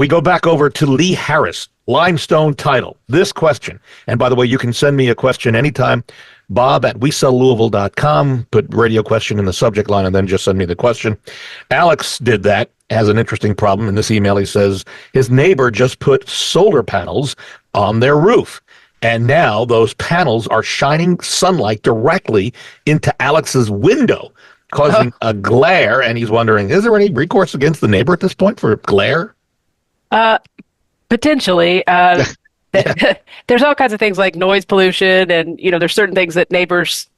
We go back over to Lee Harris, limestone title. This question, and by the way, you can send me a question anytime. Bob at WeSellLouisville.com. Put radio question in the subject line and then just send me the question. Alex did that, has an interesting problem. In this email, he says his neighbor just put solar panels on their roof. And now those panels are shining sunlight directly into Alex's window, causing a glare. And he's wondering, is there any recourse against the neighbor at this point for glare? Potentially. There's all kinds of things like noise pollution, and there's certain things that neighbors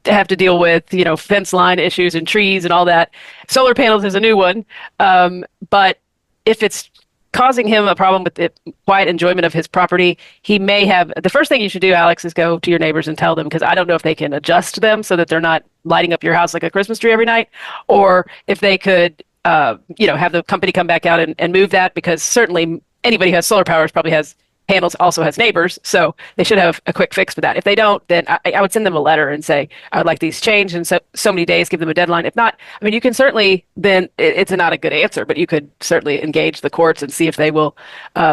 have to deal with, fence line issues and trees and all that. Solar panels is a new one, but if it's causing him a problem with the quiet enjoyment of his property, he may have. The first thing you should do, Alex, is go to your neighbors and tell them, because I don't know if they can adjust them so that they're not lighting up your house like a Christmas tree every night, or if they could, have the company come back out and move that, because certainly anybody who has solar powers probably has panels, also has neighbors, so they should have a quick fix for that. If they don't, then I would send them a letter and say, I would like these changed in so many days, give them a deadline. If not, you can certainly, then it's not a good answer, but you could certainly engage the courts and see if they will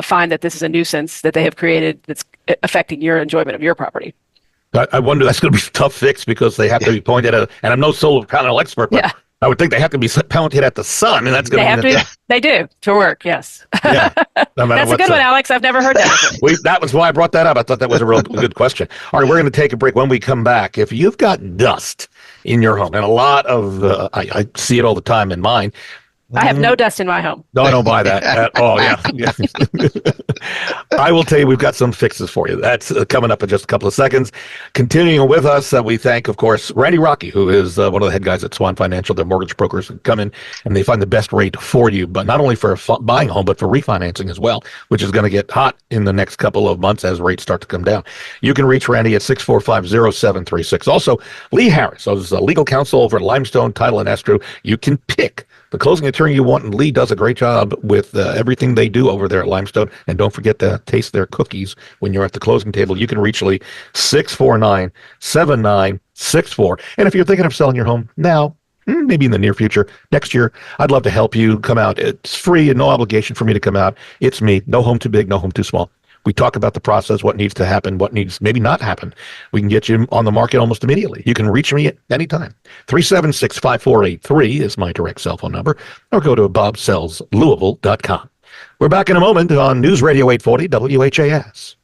find that this is a nuisance that they have created that's affecting your enjoyment of your property. I wonder, that's going to be a tough fix, because they have to be pointed at, and I'm no solar panel expert, but I would think they have to be pointed at the sun, and that's going to be... They do, to work, yes. Yeah, no that's a good one, Alex. I've never heard that before. That was why I brought that up. I thought that was a real good question. All right, we're going to take a break. When we come back, if you've got dust in your home, and a lot of, I see it all the time in mine. I have no dust in my home. No, I don't buy that at all. Yeah. I will tell you, we've got some fixes for you. That's coming up in just a couple of seconds. Continuing with us, we thank, of course, Randy Rocky, who is one of the head guys at Swan Financial. Their mortgage brokers come in and they find the best rate for you, but not only for buying a home, but for refinancing as well, which is going to get hot in the next couple of months as rates start to come down. You can reach Randy at 645-0736. Also, Lee Harris, who's legal counsel over at Limestone Title and Escrow. You can pick the closing attorney you want, and Lee does a great job with everything they do over there at Limestone. And don't forget to taste their cookies when you're at the closing table. You can reach Lee 649-7964. And if you're thinking of selling your home now, maybe in the near future, next year, I'd love to help you come out. It's free and no obligation for me to come out. It's me. No home too big, no home too small. We talk about the process, what needs to happen, what needs maybe not happen. We can get you on the market almost immediately. You can reach me at any time. 376-5483 is my direct cell phone number, or go to bobsellslouisville.com. We're back in a moment on News Radio 840 WHAS.